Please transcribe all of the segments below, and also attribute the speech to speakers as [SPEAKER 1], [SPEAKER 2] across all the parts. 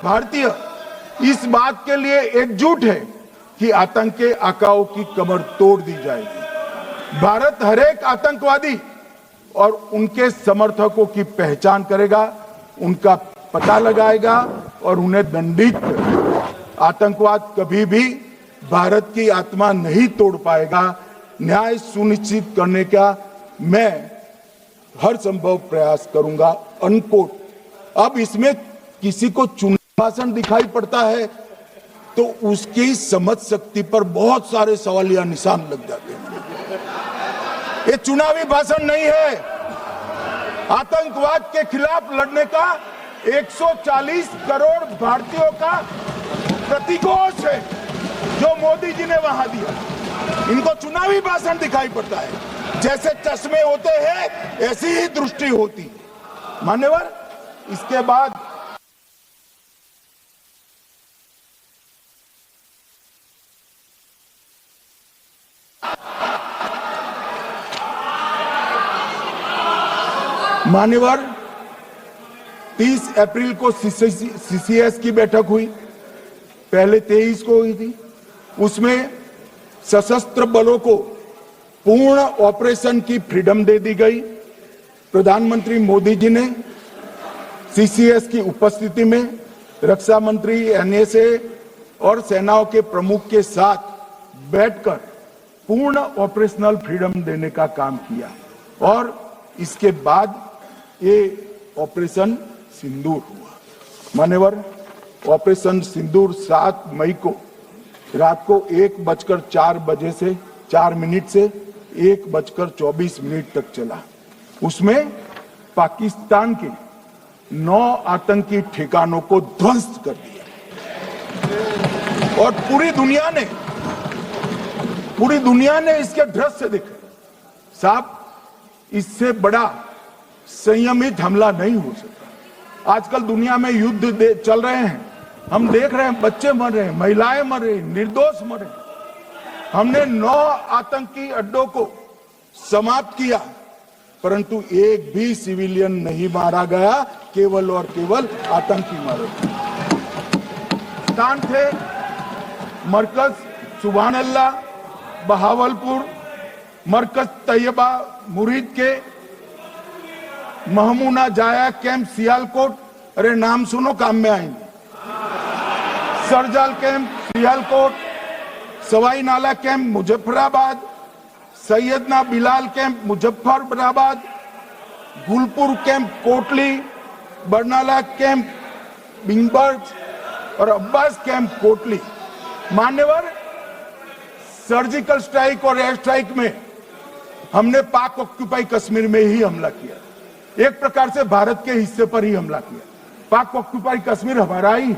[SPEAKER 1] भारतीय इस बात के लिए एकजुट है कि आतंक के आकाओं की कमर तोड़ दी जाएगी। भारत हर एक आतंकवादी और उनके समर्थकों की पहचान करेगा, उनका पता लगाएगा और उन्हें दंडित करेगा। आतंकवाद कभी भी भारत की आत्मा नहीं तोड़ पाएगा। न्याय सुनिश्चित करने का मैं हर संभव प्रयास करूंगा। अनकोट। अब इसमें किसी को चुनावी भाषण दिखाई पड़ता है तो उसकी समझ शक्ति पर बहुत सारे सवालिया निशान लग जाते हैं। ये चुनावी भाषण नहीं है। आतंकवाद के खिलाफ लड़ने का 140 करोड़ भारतीयों का प्रतिघोष है जो मोदी जी ने वहां दिया। इनको चुनावी भाषण दिखाई पड़ता है। जैसे चश्मे होते हैं ऐसी ही दृष्टि होती है। मान्यवर, इसके बाद मान्यवर 30 अप्रैल को सीसीएस की बैठक हुई, पहले 23 को हुई थी। उसमें सशस्त्र बलों को पूर्ण ऑपरेशन की फ्रीडम दे दी गई। प्रधानमंत्री मोदी जी ने सीसीएस की उपस्थिति में रक्षा मंत्री, एनएसए और सेनाओं के प्रमुख के साथ बैठकर पूर्ण ऑपरेशनल फ्रीडम देने का काम किया और इसके बाद ये ऑपरेशन सिंदूर हुआ। मान्यवर, ऑपरेशन सिंदूर 7 मई को रात को 1:04 से 4 मिनट से 1:24 तक चला। उसमें पाकिस्तान के 9 आतंकी ठिकानों को ध्वस्त कर दिया और पूरी दुनिया ने इसके दृश्य देखे। साहब, इससे बड़ा संयमित हमला नहीं हो सकता। आजकल दुनिया में युद्ध चल रहे हैं, हम देख रहे हैं, बच्चे मर रहे हैं, महिलाएं मर रही, निर्दोष मर रहे। हमने 9 आतंकी अड्डों को समाप्त किया, परंतु एक भी सिविलियन नहीं मारा गया, केवल और केवल आतंकी मारे। स्थान थे मरकज सुभान अल्लाह बहावलपुर, मरकज तैयबा मुरीद के, महमूना जाया कैंप सियालकोट, अरे नाम सुनो काम में आएंगे, सरजाल camp Sialkot, Sawai Nala camp Muzaffarabad, Syedna Bilal camp Muzaffarabad, Gulpur camp Kotli, Barnala camp Bhimber और अब्बास कैंप कोटली। मान्यवर, सर्जिकल स्ट्राइक और एयर स्ट्राइक में हमने पाक ऑक्यूपाई कश्मीर में ही हमला किया। एक प्रकार से भारत के हिस्से पर ही हमला किया। पाक ऑक्यूपाई कश्मीर हमारा ही,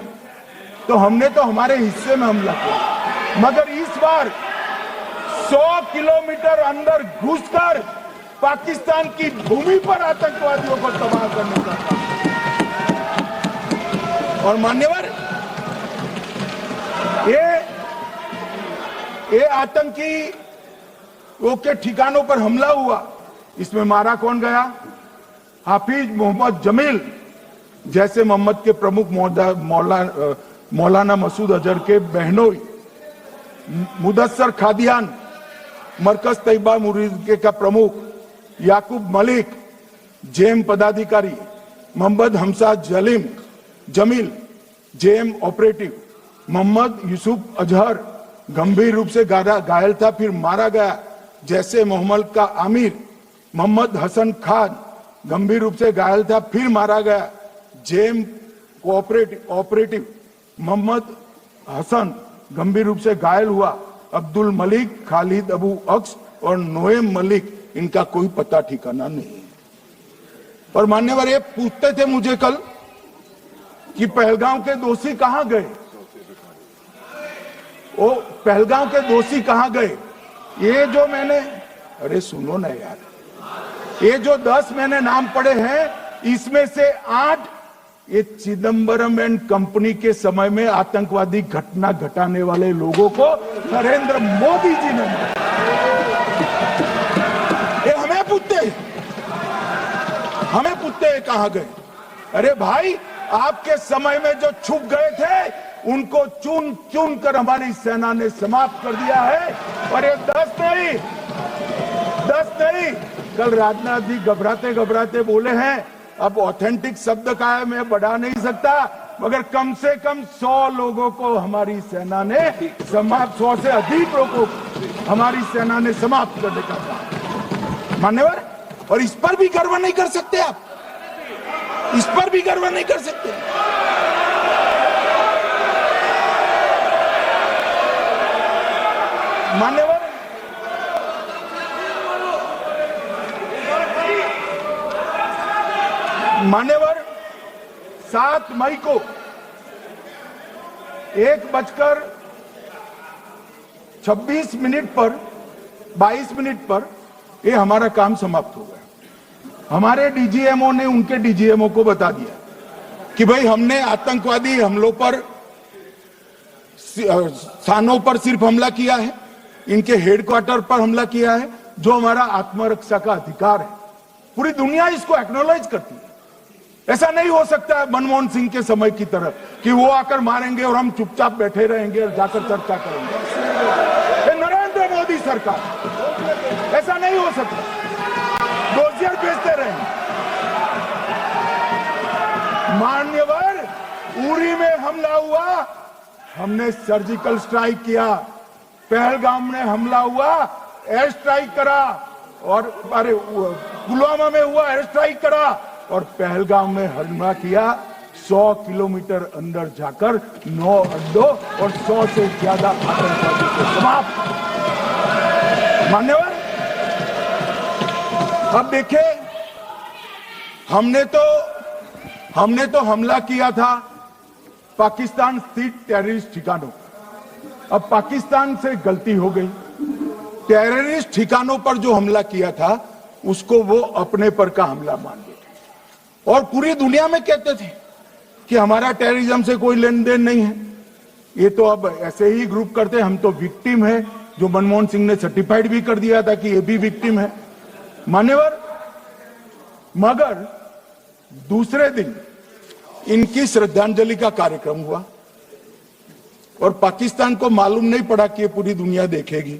[SPEAKER 1] तो हमने तो हमारे हिस्से में हमला किया। मगर इस बार 100 किलोमीटर अंदर घुसकर पाकिस्तान की भूमि पर आतंकवादियों को तबाह करने का काम। और मान्यवर, ये आतंकी के ठिकानों पर हमला हुआ, इसमें मारा कौन गया? हाफिज मोहम्मद जमील जैसे मोहम्मद के प्रमुख मौलाना मसूद अजहर के बहनोई, मुदस्सर खादियान मरकज तैयबा मुरीद का प्रमुख, याकूब मलिक जेएम पदाधिकारी, मोहम्मद हमसा जमील जेएम ऑपरेटिव, मोहम्मद यूसुफ अजहर गंभीर रूप से घायल था, फिर मारा गया। जैसे मोहम्मद का आमिर मोहम्मद हसन खान गंभीर रूप से घायल था, फिर मारा गया। जेएम ऑपरेटिव मोहम्मद हसन गंभीर रूप से घायल हुआ। अब्दुल मलिक, खालिद अबू अक्स और नोएम मलिक, इनका कोई पता ठिकाना नहीं। और मान्यवर, ये पूछते थे मुझे कल कि पहलगांव के दोषी कहां गए? वो पहलगांव के दोषी कहां गए? ये जो मैंने, अरे सुनो ना यार, ये जो 10 मैंने नाम पढ़े हैं, इसमें से 8 ये चिदंबरम एंड कंपनी के समय में आतंकवादी घटना घटाने वाले लोगों को नरेंद्र मोदी जी ने मारा। ये हमें पूछते हैं कहां गए? अरे भाई, आपके समय में जो छुप गए थे उनको चुन चुन कर हमारी सेना ने समाप्त कर दिया है। और ये 10 नहीं, कल राजनाथ जी घबराते घबराते बोले हैं, अब ऑथेंटिक शब्द का है, मैं बढ़ा नहीं सकता, मगर कम से कम 100 लोगों को हमारी सेना ने समाप्त, 100 से अधिक लोगों को हमारी सेना ने समाप्त करने का कहा। मान्यवर, और इस पर भी गर्व नहीं कर सकते आप, इस पर भी गर्व नहीं कर सकते। मान्यवर, मान्यवर 7 मई को 1:26 पर 22 मिनट पर ये हमारा काम समाप्त हो गया। हमारे डीजीएमओ ने उनके डीजीएमओ को बता दिया कि भाई हमने आतंकवादी हमलों पर स्थानों पर सिर्फ हमला किया है, इनके हेडक्वार्टर पर हमला किया है, जो हमारा आत्मरक्षा का अधिकार है। पूरी दुनिया इसको एक्नॉलेज करती है। ऐसा नहीं हो सकता है मनमोहन सिंह के समय की तरह कि वो आकर मारेंगे और हम चुपचाप बैठे रहेंगे और जाकर चर्चा करेंगे। नरेंद्र मोदी सरकार, ऐसा नहीं हो सकता, डोजियर भेजते रहेंगे। मान्यवर, उरी में हमला हुआ, हमने सर्जिकल स्ट्राइक किया। पहलगाम में हमला हुआ, एयर स्ट्राइक करा, और अरे पुलवामा में हुआ, एयर स्ट्राइक करा, और पहलगाम में हमला किया। 100 किलोमीटर अंदर जाकर 9 अड्डों और 100 से ज्यादा आतंकवादी को समाप्त। मान्यवर, अब देखे, हमने तो हमला किया था पाकिस्तान स्थित टेररिस्ट ठिकानों। अब पाकिस्तान से गलती हो गई, टेररिस्ट ठिकानों पर जो हमला किया था उसको वो अपने पर का हमला मान लिया और पूरी दुनिया में कहते थे कि हमारा टेररिज्म से कोई लेन देन नहीं है। ये तो अब ऐसे ही ग्रुप करते, हम तो विक्टिम है, जो मनमोहन सिंह ने सर्टिफाइड भी कर दिया था कि ये भी विक्टिम है। मान्यवर, मगर दूसरे दिन इनकी श्रद्धांजलि का कार्यक्रम हुआ और पाकिस्तान को मालूम नहीं पड़ा कि ये पूरी दुनिया देखेगी।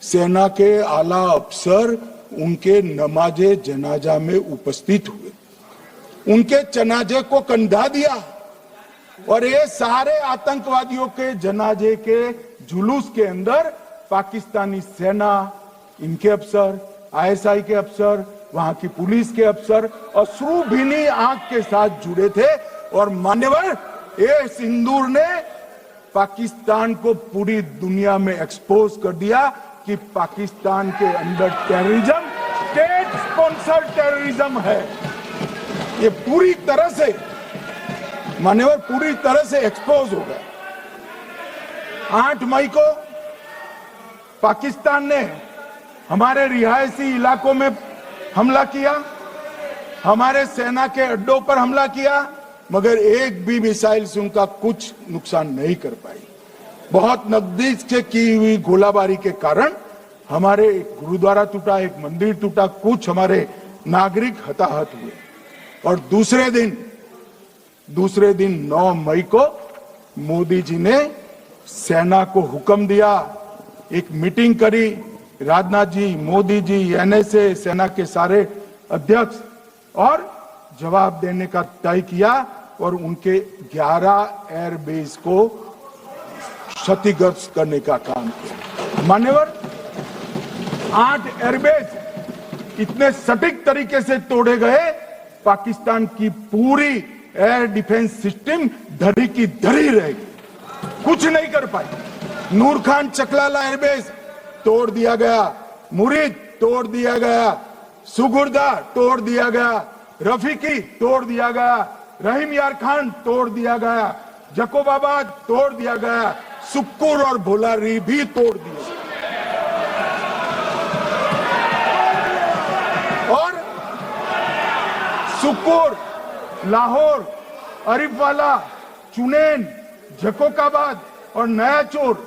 [SPEAKER 1] सेना के आला अफसर उनके नमाजे जनाजा में उपस्थित हुए, उनके जनाजे को कंधा दिया और ये सारे आतंकवादियों के जनाजे के जुलूस के अंदर पाकिस्तानी सेना, इनके अफसर, आईएसआई के अफसर, वहां की पुलिस के अफसर अश्रुभीनी आंख के साथ जुड़े थे। और मान्यवर, ये सिंदूर ने पाकिस्तान को पूरी दुनिया में एक्सपोज कर दिया कि पाकिस्तान के अंदर टेररिज्म स्टेट स्पॉन्सर्ड टेररिज्म है। ये पूरी तरह से, मान्यवर, पूरी तरह से एक्सपोज हो गया। 8 मई को पाकिस्तान ने हमारे रिहायशी इलाकों में हमला किया, हमारे सेना के अड्डों पर हमला किया, मगर एक भी मिसाइल से उनका कुछ नुकसान नहीं कर पाई। बहुत नजदीक से की हुई गोलाबारी के कारण हमारे एक गुरुद्वारा टूटा, एक मंदिर टूटा, कुछ हमारे नागरिक हताहत हुए। और दूसरे दिन 9 मई को मोदी जी ने सेना को हुक्म दिया, एक मीटिंग करी, राजनाथ जी, मोदी जी, एनएसए, सेना के सारे अध्यक्ष, और जवाब देने का तय किया और उनके 11 एयरबेस को क्षतिग्रस्त करने का काम किया। मान्यवर, 8 एयरबेस इतने सटीक तरीके से तोड़े गए, पाकिस्तान की पूरी एयर डिफेंस सिस्टम धरी की धरी रहेगी, कुछ नहीं कर पाई। नूर खान चकलाला एयरबेस तोड़ दिया गया, मुरीद तोड़ दिया गया, सुगुर्दा तोड़ दिया गया, रफीकी तोड़ दिया गया, रहीम यार खान तोड़ दिया गया, जकोबाबाद तोड़ दिया गया, सुक्कुर और भोलारी भी तोड़ दिए। और सुक्कुर, लाहौर, अरिफवाला, चुनेन, जकोकाबाद और नया चोर,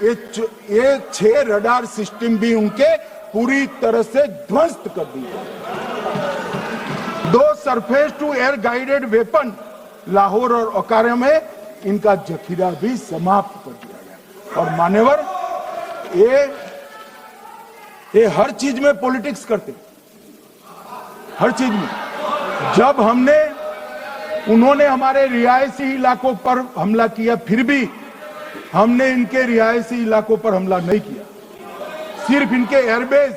[SPEAKER 1] ये 6 रडार सिस्टम भी उनके पूरी तरह से ध्वस्त कर दिए। 2 surface to air guided weapon Lahore और अकारे में इनका जखीरा भी समाप्त कर दिया गया। और मान्यवर, ये हर चीज में पॉलिटिक्स करते, हर चीज में। जब उन्होंने हमारे रिहायशी इलाकों पर हमला किया, फिर भी हमने इनके रिहायशी इलाकों पर हमला नहीं किया, सिर्फ इनके एयरबेस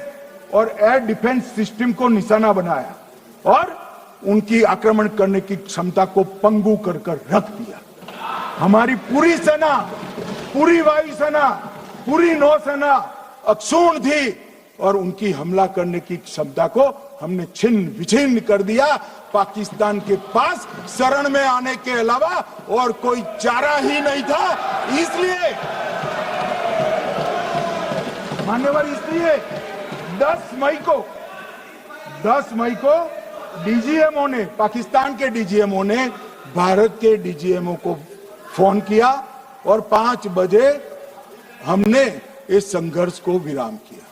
[SPEAKER 1] और एयर डिफेंस सिस्टम को निशाना बनाया और उनकी आक्रमण करने की क्षमता को पंगु कर रख दिया। हमारी पूरी सेना, पूरी वायुसेना, पूरी नौसेना अक्षुण्ण थी और उनकी हमला करने की क्षमता को हमने छिन्न विछिन्न कर दिया। पाकिस्तान के पास शरण में आने के अलावा और कोई चारा ही नहीं था। इसलिए मान्यवर, इसलिए 10 मई को डीजीएमओ ने, पाकिस्तान के डीजीएमओ ने भारत के डीजीएमओ को फोन किया और 5 बजे हमने इस संघर्ष को विराम किया।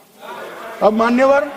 [SPEAKER 1] अब मान्यवर,